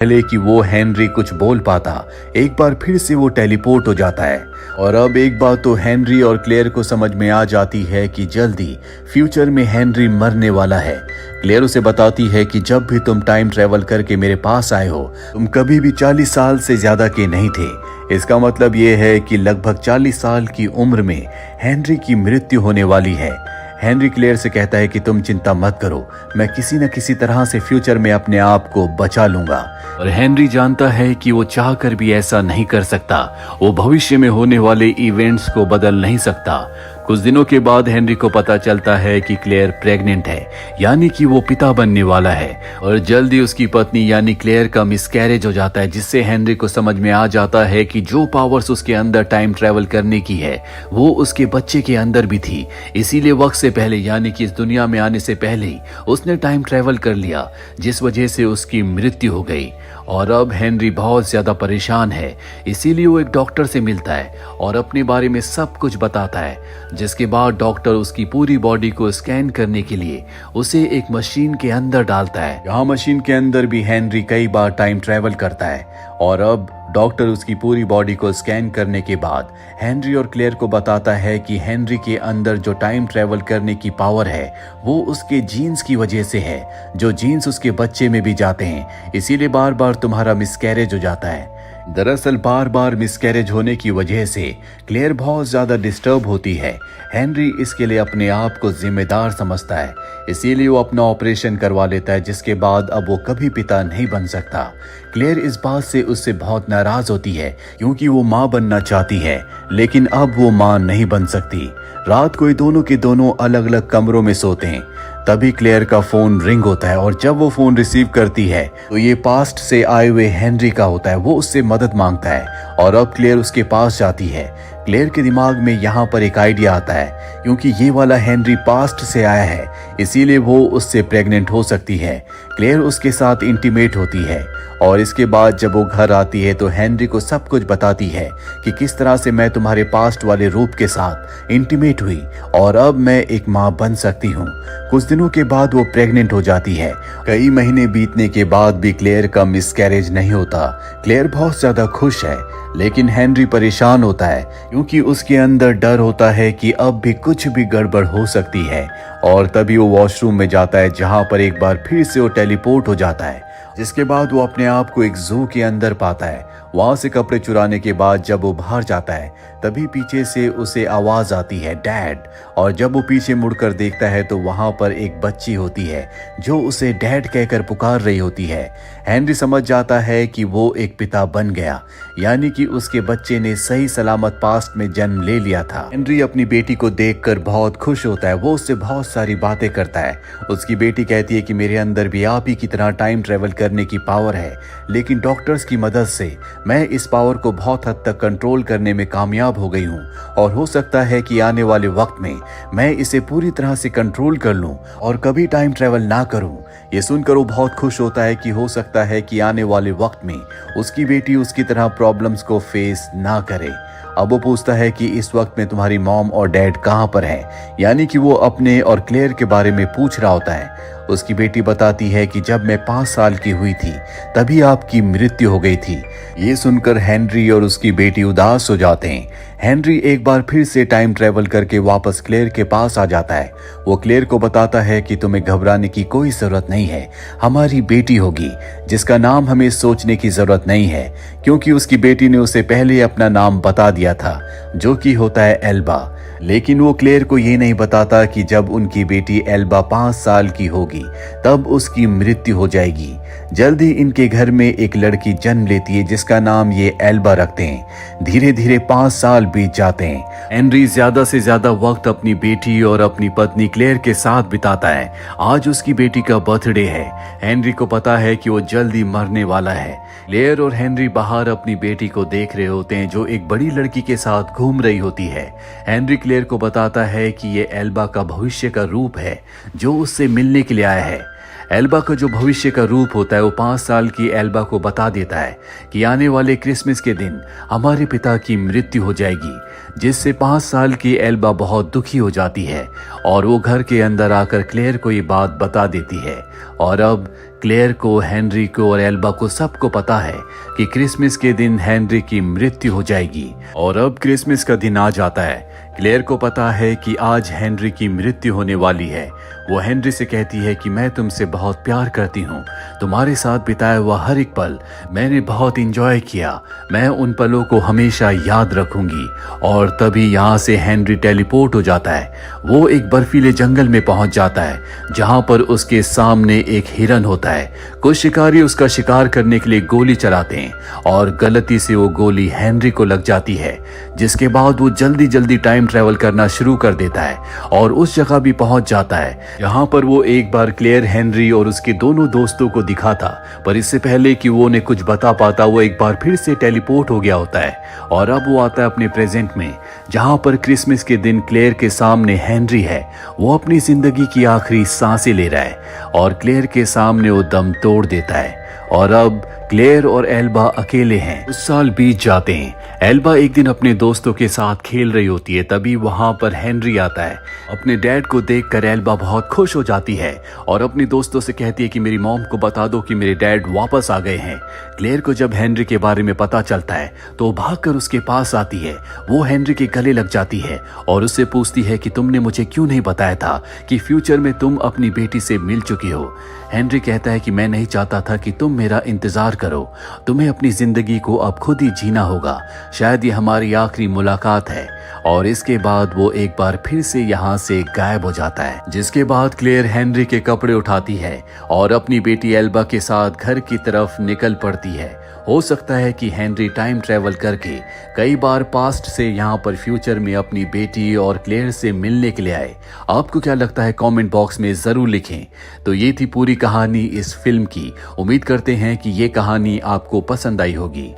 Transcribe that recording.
पहले कि वो हेनरी कुछ बोल पाता, एक बार फिर से वो टेलीपोर्ट हो जाता है। और अब एक बात तो हेनरी और क्लेयर को समझ में आ जाती है कि जल्दी फ्यूचर में हेनरी मरने वाला है। क्लेयर उसे बताती है कि जब भी तुम टाइम ट्रेवल करके मेरे पास आए हो, तुम कभी भी 40 साल से ज्यादा के नहीं थे। इसका मतलब ये है कि लगभग 40 साल की उम्र में हेनरी की मृत्यु होने वाली है। हेनरी क्लेयर से कहता है कि तुम चिंता मत करो, मैं किसी न किसी तरह से फ्यूचर में अपने आप को बचा लूंगा। और हेनरी जानता है कि वो चाहकर भी ऐसा नहीं कर सकता। वो भविष्य में होने वाले इवेंट्स को बदल नहीं सकता। कुछ दिनों के बाद हेनरी को पता चलता है कि क्लेयर प्रेग्नेंट है, यानी कि वो पिता बनने वाला है। और जल्दी उसकी पत्नी यानी क्लेयर का मिसकैरेज हो जाता है, जिससे हेनरी को समझ में आ जाता है कि जो पावर्स उसके अंदर टाइम ट्रेवल करने की है वो उसके बच्चे के अंदर भी थी। इसीलिए वक्त से पहले यानी कि इस दुनिया में आने से पहले ही उसने टाइम ट्रेवल कर लिया, जिस वजह से उसकी मृत्यु हो गई। और अब हेनरी बहुत ज्यादा परेशान है, इसीलिए वो एक डॉक्टर से मिलता है और अपने बारे में सब कुछ बताता है। जिसके बाद डॉक्टर उसकी पूरी बॉडी को स्कैन करने के लिए उसे एक मशीन के अंदर डालता है। यहाँ मशीन के अंदर भी हेनरी कई बार टाइम ट्रेवल करता है। और अब डॉक्टर उसकी पूरी बॉडी को स्कैन करने के बाद हेनरी और क्लेयर को बताता है कि हेनरी के अंदर जो टाइम ट्रेवल करने की पावर है वो उसके जीन्स की वजह से है, जो जीन्स उसके बच्चे में भी जाते हैं। इसीलिए बार बार तुम्हारा मिसकैरेज हो जाता है। दरअसल बार बार मिसकैरेज होने की वजह से क्लेयर बहुत ज्यादा डिस्टर्ब होती है। हेनरी इसके लिए अपने आप को जिम्मेदार समझता है, इसीलिए वो अपना ऑपरेशन करवा लेता है, जिसके बाद अब वो कभी पिता नहीं बन सकता। क्लेयर इस बात से उससे बहुत नाराज होती है, क्योंकि वो माँ बनना चाहती है, लेकिन अब वो माँ नहीं बन सकती। रात को ये दोनों के दोनों अलग अलग कमरों में सोते हैं। तभी क्लेयर का फोन रिंग होता है और जब वो फोन रिसीव करती है तो ये पास्ट से आए हुए हेनरी का होता है। वो उससे मदद मांगता है और अब क्लेयर उसके पास जाती है। क्लेयर के दिमाग में यहाँ पर एक आइडिया आता है, क्योंकि ये वाला हेनरी पास्ट से आया है, इसीलिए वो उससे प्रेग्नेंट हो सकती है। क्लेयर उसके साथ इंटीमेट होती है और इसके बाद जब वो घर आती है तो हेनरी को सब कुछ बताती है कि किस तरह से मैं तुम्हारे पास्ट वाले रूप के साथ इंटीमेट हुई और अब मैं एक माँ बन सकती हूँ। कुछ दिनों के बाद वो प्रेग्नेंट हो जाती है। कई महीने बीतने के बाद भी क्लेयर का मिसकैरेज नहीं होता। क्लेयर बहुत ज्यादा खुश है, लेकिन हेनरी परेशान होता है, क्योंकि उसके अंदर डर होता है कि अब भी कुछ भी गड़बड़ हो सकती है। और तभी वो वॉशरूम में जाता है, जहां पर एक बार फिर से वो टेलीपोर्ट हो जाता है। जिसके बाद वो अपने आप को एक जू के अंदर पाता है। वहां से कपड़े चुराने के बाद जब वो बाहर जाता है तभी पीछे से उसे आवाज आती है, डैड। और जब वो पीछे मुड़कर देखता है तो वहां पर एक बच्ची होती है जो उसे डैड कहकर पुकार रही होती है। हेनरी समझ जाता है कि वो एक पिता बन गया, यानी कि उसके बच्चे ने सही सलामत पास्ट में जन्म ले लिया था। हेनरी अपनी बेटी को देखकर बहुत खुश होता है। वो उससे बहुत सारी बातें करता है। उसकी बेटी कहती है कि मेरे अंदर भी आप ही की तरह टाइम ट्रेवल करने की पावर है, लेकिन डॉक्टर्स की मदद से मैं इस पावर को बहुत हद तक कंट्रोल करने में कामयाब हो गई हूँ और हो सकता है कि आने वाले वक्त में मैं इसे पूरी तरह से कंट्रोल कर लूँ और कभी टाइम ट्रेवल ना करूँ। ये सुनकर वो बहुत खुश होता है कि हो सकता है कि आने वाले वक्त में उसकी बेटी उसकी तरह प्रॉब्लम्स को फेस ना करे। अब वो पूछता है कि इस वक्त में तुम्हारी मॉम और डैड कहाँ पर हैं, यानी कि वो अपने और क्लेयर के बारे में पूछ रहा होता है। उसकी बेटी बताती है कि जब मैं 5 साल की हुई थी तभी आपकी मृत्यु हो गई थी। ये सुनकर हेनरी और उसकी बेटी उदास हो जाते हैं। हेनरी एक बार फिर से टाइम ट्रेवल करके वापस क्लेयर के पास आ जाता है। वो क्लेयर को बताता है कि तुम्हें घबराने की कोई जरूरत नहीं है, हमारी बेटी होगी जिसका नाम हमें सोचने की जरूरत नहीं है, क्योंकि उसकी बेटी ने उसे पहले ही अपना नाम बता दिया था, जो कि होता है एल्बा। लेकिन वो क्लेयर को ये नहीं बताता कि जब उनकी बेटी एल्बा 5 साल की होगी तब उसकी मृत्यु हो जाएगी। जल्द ही इनके घर में एक लड़की जन्म लेती है जिसका नाम ये एल्बा रखते हैं। धीरे धीरे 5 साल बीत जाते हैं। हेनरी ज्यादा से ज्यादा वक्त अपनी बेटी और अपनी पत्नी क्लेयर के साथ बिताता है। आज उसकी बेटी का बर्थडे है। हेनरी को पता है कि वो जल्दी मरने वाला है। क्लेयर और हेनरी बाहर अपनी बेटी को देख रहे होते हैं, जो एक बड़ी लड़की के साथ घूम रही होती है। हेनरी क्लेयर को बताता है कि ये एल्बा का भविष्य का रूप है जो उससे मिलने के लिए आया है। एल्बा का जो भविष्य का रूप होता है वो 5 साल की एल्बा को बता देता है कि आने वाले क्रिसमस के दिन हमारे पिता की मृत्यु हो जाएगी, जिससे 5 साल की एल्बा बहुत दुखी हो जाती है और वो घर के अंदर आकर क्लेयर को ये बात बता देती है। और अब क्लेयर को, हेनरी को और एल्बा को सबको पता है कि क्रिसमस के दिन हेनरी की मृत्यु हो जाएगी। और अब क्रिसमस का दिन आ जाता है। क्लेयर को पता है कि आज हेनरी की मृत्यु होने वाली है। वो हेनरी से कहती है कि मैं तुमसे बहुत प्यार करती हूँ, तुम्हारे साथ बिताया हुआ हर एक पल मैंने बहुत इंजॉय किया, मैं उन पलों को हमेशा याद रखूंगी। और तभी यहाँ से हेनरी टेलीपोर्ट हो जाता है। वो एक बर्फीले जंगल में पहुंच जाता है जहाँ पर उसके सामने एक हिरन होता है। कुछ शिकारी उसका शिकार करने के लिए गोली चलाते हैं और गलती से वो गोली हेनरी को लग जाती है, जिसके बाद वो जल्दी जल्दी टाइम ट्रेवल करना शुरू कर देता है और उस जगह भी पहुंच जाता है जहां पर वो एक बार क्लेयर, हेनरी और उसके दोनों दोस्तों को दिखा था। पर इससे पहले कि वो उन्हें कुछ बता पाता, वो एक बार फिर से टेलीपोर्ट हो गया होता है और अब वो आता है अपने प्रेजेंट में, जहां पर क्रिसमस के दिन क्लेयर के सामने हेनरी है। वो अपनी जिंदगी की आखिरी सांसें ले रहा है और क्लेयर के सामने वो दम तोड़ देता है। और अब क्लेयर और एल्बा अकेले हैं। कुछ साल बीत जाते हैं। एल्बा एक दिन अपने दोस्तों के साथ खेल रही होती है, तभी वहां पर हेनरी आता है। अपने डैड को देखकर एल्बा बहुत खुश हो जाती है और अपने दोस्तों से कहती है कि मेरी मॉम को बता दो कि मेरे डैड वापस आ गए हैं। क्लेयर को जब हेनरी के बारे में पता चलता है तो वो भागकर उसके पास आती है। वो हेनरी के गले लग जाती है और उससे पूछती है कि तुमने मुझे क्यों नहीं बताया था कि फ्यूचर में तुम अपनी बेटी से मिल चुकी हो। हेनरी कहता है कि मैं नहीं चाहता था कि तुम मेरा इंतजार करो, तुम्हें अपनी जिंदगी को अब खुद ही जीना होगा, शायद ये हमारी आखिरी मुलाकात है। और इसके बाद वो एक बार फिर से यहाँ से गायब हो जाता है। जिसके बाद क्लेयर हेनरी के कपड़े उठाती है और अपनी बेटी एल्बा के साथ घर की तरफ निकल पड़ती है। हो सकता है कि हेनरी टाइम ट्रेवल करके कई बार पास्ट से यहाँ पर फ्यूचर में अपनी बेटी और क्लेयर से मिलने के लिए आए। आपको क्या लगता है कमेंट बॉक्स में जरूर लिखें। तो ये थी पूरी कहानी इस फिल्म की। उम्मीद करते हैं कि ये कहानी आपको पसंद आई होगी।